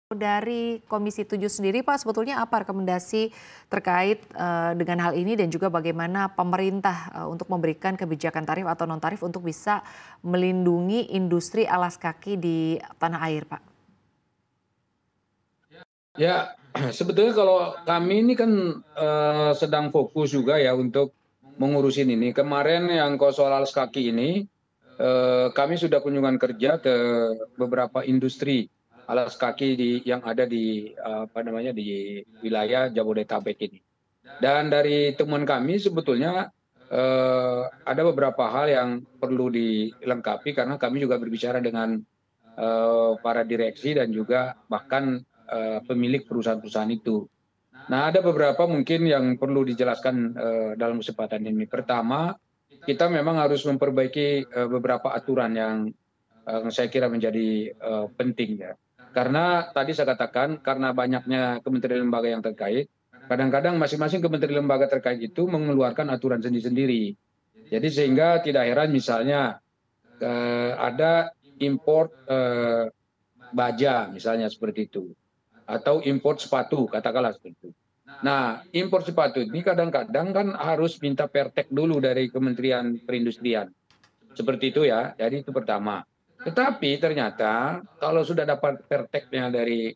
Dari Komisi 7 sendiri Pak, sebetulnya apa rekomendasi terkait dengan hal ini dan juga bagaimana pemerintah untuk memberikan kebijakan tarif atau non tarif untuk bisa melindungi industri alas kaki di tanah air, Pak? Ya, sebetulnya kalau kami ini kan sedang fokus juga ya untuk mengurusin ini. Kemarin yang kalau soal alas kaki ini, kami sudah kunjungan kerja ke beberapa industri alas kaki yang ada di apa namanya di wilayah Jabodetabek ini. Dan dari temuan kami sebetulnya ada beberapa hal yang perlu dilengkapi karena kami juga berbicara dengan para direksi dan juga bahkan pemilik perusahaan-perusahaan itu. Nah, ada beberapa mungkin yang perlu dijelaskan dalam kesempatan ini. Pertama, kita memang harus memperbaiki beberapa aturan yang saya kira menjadi penting ya. Karena tadi saya katakan karena banyaknya kementerian lembaga yang terkait, kadang-kadang masing-masing kementerian lembaga terkait itu mengeluarkan aturan sendiri-sendiri. Jadi sehingga tidak heran misalnya ada import baja misalnya seperti itu, atau import sepatu katakanlah seperti itu. Nah, import sepatu ini kadang-kadang kan harus minta pertek dulu dari Kementerian Perindustrian. Seperti itu ya, jadi itu pertama. Tetapi ternyata kalau sudah dapat perteknya dari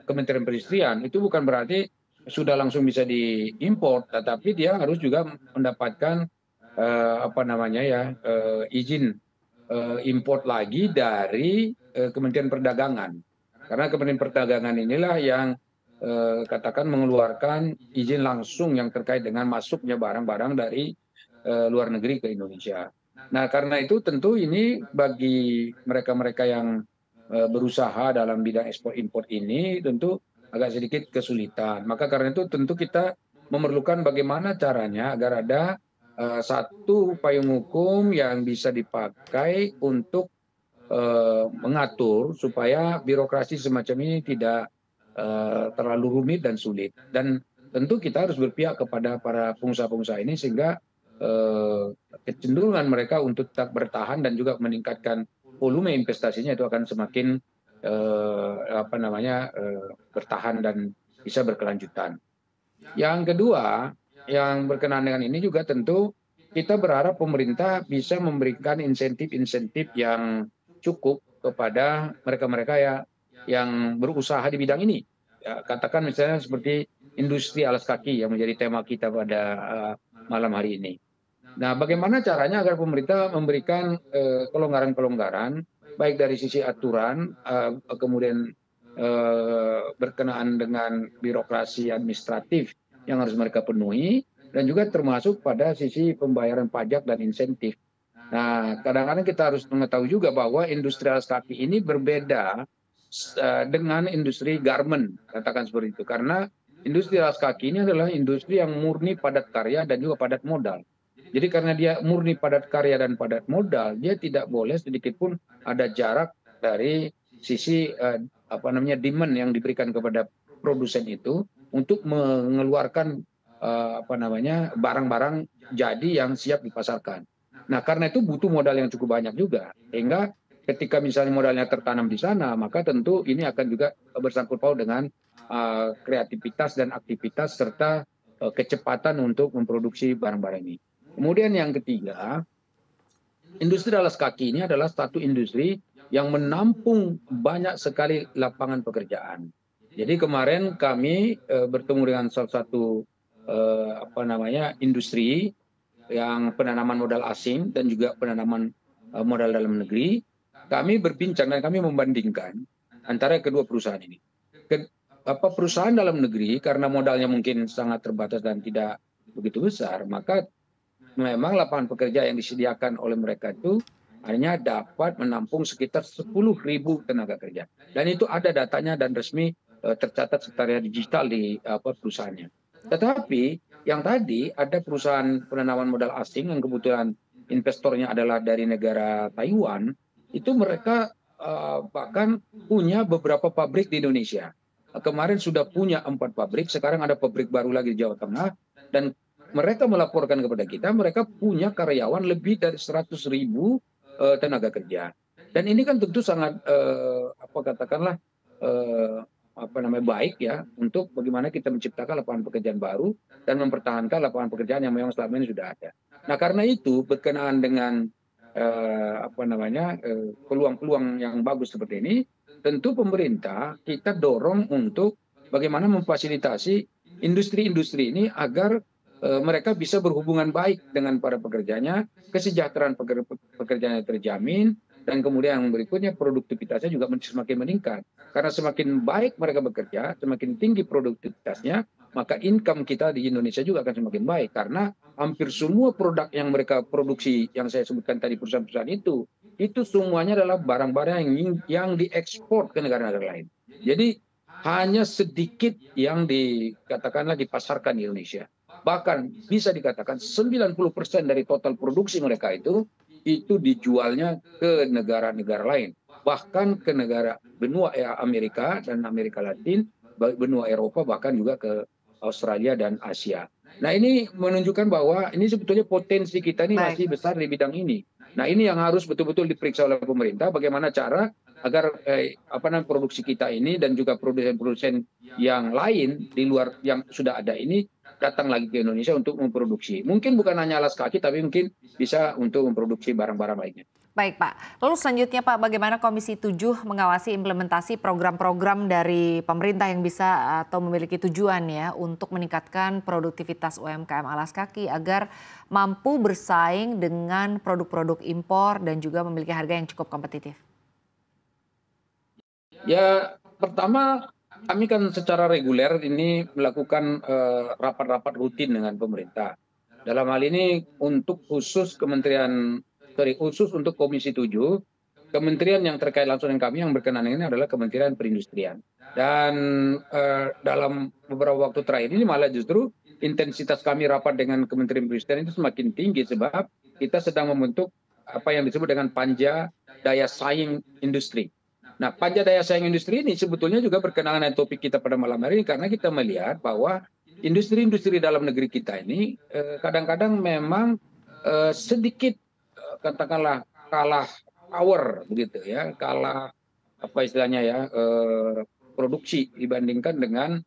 Kementerian Perindustrian, itu bukan berarti sudah langsung bisa diimpor, tetapi dia harus juga mendapatkan apa namanya ya izin import lagi dari Kementerian Perdagangan. Karena Kementerian Perdagangan inilah yang katakan mengeluarkan izin langsung yang terkait dengan masuknya barang-barang dari luar negeri ke Indonesia. Nah, karena itu tentu ini bagi mereka-mereka yang berusaha dalam bidang ekspor impor ini tentu agak sedikit kesulitan. Maka karena itu tentu kita memerlukan bagaimana caranya agar ada satu payung hukum yang bisa dipakai untuk mengatur supaya birokrasi semacam ini tidak terlalu rumit dan sulit. Dan tentu kita harus berpihak kepada para pengusaha-pengusaha ini sehingga kecenderungan mereka untuk tetap bertahan dan juga meningkatkan volume investasinya itu akan semakin apa namanya bertahan dan bisa berkelanjutan. Yang kedua, yang berkenaan dengan ini juga tentu kita berharap pemerintah bisa memberikan insentif-insentif yang cukup kepada mereka-mereka ya yang berusaha di bidang ini. Ya, katakan misalnya seperti industri alas kaki yang menjadi tema kita pada malam hari ini. Nah, bagaimana caranya agar pemerintah memberikan kelonggaran-kelonggaran, baik dari sisi aturan, kemudian berkenaan dengan birokrasi administratif yang harus mereka penuhi, dan juga termasuk pada sisi pembayaran pajak dan insentif. Nah, kadang-kadang kita harus mengetahui juga bahwa industri alas kaki ini berbeda dengan industri garment, katakan seperti itu. Karena industri alas kaki ini adalah industri yang murni padat karya dan juga padat modal. Jadi karena dia murni padat karya dan padat modal, dia tidak boleh sedikit pun ada jarak dari sisi apa namanya demand yang diberikan kepada produsen itu untuk mengeluarkan apa namanya barang-barang jadi yang siap dipasarkan. Nah, karena itu butuh modal yang cukup banyak juga. Sehingga ketika misalnya modalnya tertanam di sana, maka tentu ini akan juga bersangkut paut dengan kreativitas dan aktivitas serta kecepatan untuk memproduksi barang-barang ini. Kemudian yang ketiga, industri alas kaki ini adalah satu industri yang menampung banyak sekali lapangan pekerjaan. Jadi kemarin kami bertemu dengan salah satu apa namanya industri yang penanaman modal asing dan juga penanaman modal dalam negeri. Kami berbincang dan kami membandingkan antara kedua perusahaan ini. Apa perusahaan dalam negeri karena modalnya mungkin sangat terbatas dan tidak begitu besar, maka memang lapangan pekerja yang disediakan oleh mereka itu hanya dapat menampung sekitar 10.000 tenaga kerja. Dan itu ada datanya dan resmi tercatat secara digital di perusahaannya. Tetapi yang tadi ada perusahaan penanaman modal asing yang kebetulan investornya adalah dari negara Taiwan, itu mereka bahkan punya beberapa pabrik di Indonesia. Kemarin sudah punya 4 pabrik, sekarang ada pabrik baru lagi di Jawa Tengah, dan mereka melaporkan kepada kita, mereka punya karyawan lebih dari 100.000 tenaga kerja. Dan ini kan tentu sangat apa katakanlah eh, baik ya untuk bagaimana kita menciptakan lapangan pekerjaan baru dan mempertahankan lapangan pekerjaan yang memang selama ini sudah ada. Nah, karena itu berkenaan dengan peluang-peluang yang bagus seperti ini, tentu pemerintah kita dorong untuk bagaimana memfasilitasi industri-industri ini agar mereka bisa berhubungan baik dengan para pekerjanya, kesejahteraan pekerjanya terjamin, dan kemudian yang berikutnya produktivitasnya juga semakin meningkat. Karena semakin baik mereka bekerja, semakin tinggi produktivitasnya, maka income kita di Indonesia juga akan semakin baik. Karena hampir semua produk yang mereka produksi, yang saya sebutkan tadi perusahaan-perusahaan itu semuanya adalah barang-barang yang diekspor ke negara-negara lain. Jadi hanya sedikit yang dikatakanlah dipasarkan di Indonesia. Bahkan bisa dikatakan 90% dari total produksi mereka itu dijualnya ke negara-negara lain. Bahkan ke negara benua Amerika dan Amerika Latin, benua Eropa, bahkan juga ke Australia dan Asia. Nah, ini menunjukkan bahwa ini sebetulnya potensi kita ini masih besar di bidang ini. Nah, ini yang harus betul-betul diperiksa oleh pemerintah, bagaimana cara agar produksi kita ini dan juga produsen-produsen yang lain di luar yang sudah ada ini datang lagi ke Indonesia untuk memproduksi. Mungkin bukan hanya alas kaki, tapi mungkin bisa untuk memproduksi barang-barang lainnya. Baik Pak, lalu selanjutnya Pak, bagaimana Komisi 7 mengawasi implementasi program-program dari pemerintah yang bisa atau memiliki tujuan ya untuk meningkatkan produktivitas UMKM alas kaki agar mampu bersaing dengan produk-produk impor dan juga memiliki harga yang cukup kompetitif? Ya, pertama kami kan secara reguler ini melakukan rapat-rapat rutin dengan pemerintah. Dalam hal ini khusus untuk Komisi 7, kementerian yang terkait langsung dengan kami yang berkenan ini adalah Kementerian Perindustrian. Dan dalam beberapa waktu terakhir ini malah justru intensitas kami rapat dengan Kementerian Perindustrian itu semakin tinggi sebab kita sedang membentuk apa yang disebut dengan panja daya saing industri. Nah, panja daya saing industri ini sebetulnya juga berkenaan dengan topik kita pada malam hari ini karena kita melihat bahwa industri-industri dalam negeri kita ini kadang-kadang memang sedikit katakanlah kalah power begitu ya, kalah apa istilahnya ya produksi dibandingkan dengan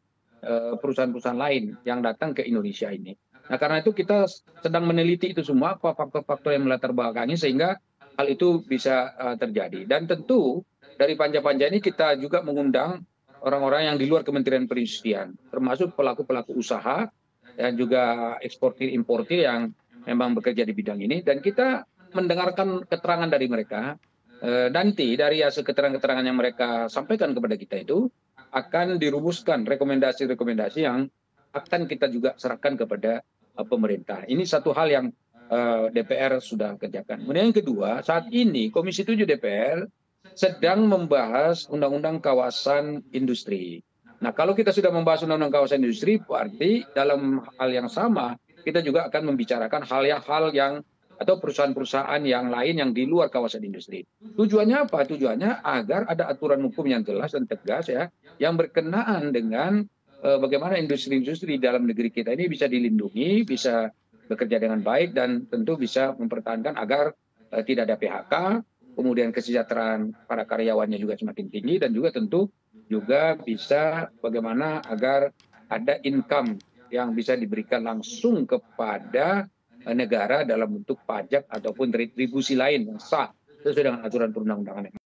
perusahaan-perusahaan lain yang datang ke Indonesia ini. Nah, karena itu kita sedang meneliti itu semua apa faktor-faktor yang melatar belakangi sehingga hal itu bisa terjadi. Dan tentu dari panja-panja ini kita juga mengundang orang-orang yang di luar Kementerian Perindustrian, termasuk pelaku-pelaku usaha dan juga eksportir-importir yang memang bekerja di bidang ini. Dan kita mendengarkan keterangan dari mereka. Nanti dari hasil keterangan-keterangan yang mereka sampaikan kepada kita itu akan dirumuskan rekomendasi-rekomendasi yang akan kita juga serahkan kepada pemerintah. Ini satu hal yang DPR sudah kerjakan. Kemudian yang kedua, saat ini Komisi 7 DPR sedang membahas undang-undang kawasan industri. Nah, kalau kita sudah membahas undang-undang kawasan industri, berarti dalam hal yang sama kita juga akan membicarakan hal-hal yang atau perusahaan-perusahaan yang lain yang di luar kawasan industri. Tujuannya apa? Tujuannya agar ada aturan hukum yang jelas dan tegas ya, yang berkenaan dengan bagaimana industri-industri dalam negeri kita ini bisa dilindungi, bisa bekerja dengan baik dan tentu bisa mempertahankan agar tidak ada PHK, kemudian kesejahteraan para karyawannya juga semakin tinggi dan juga tentu juga bisa bagaimana agar ada income yang bisa diberikan langsung kepada negara dalam bentuk pajak ataupun retribusi lain yang sah sesuai dengan aturan perundang-undangan.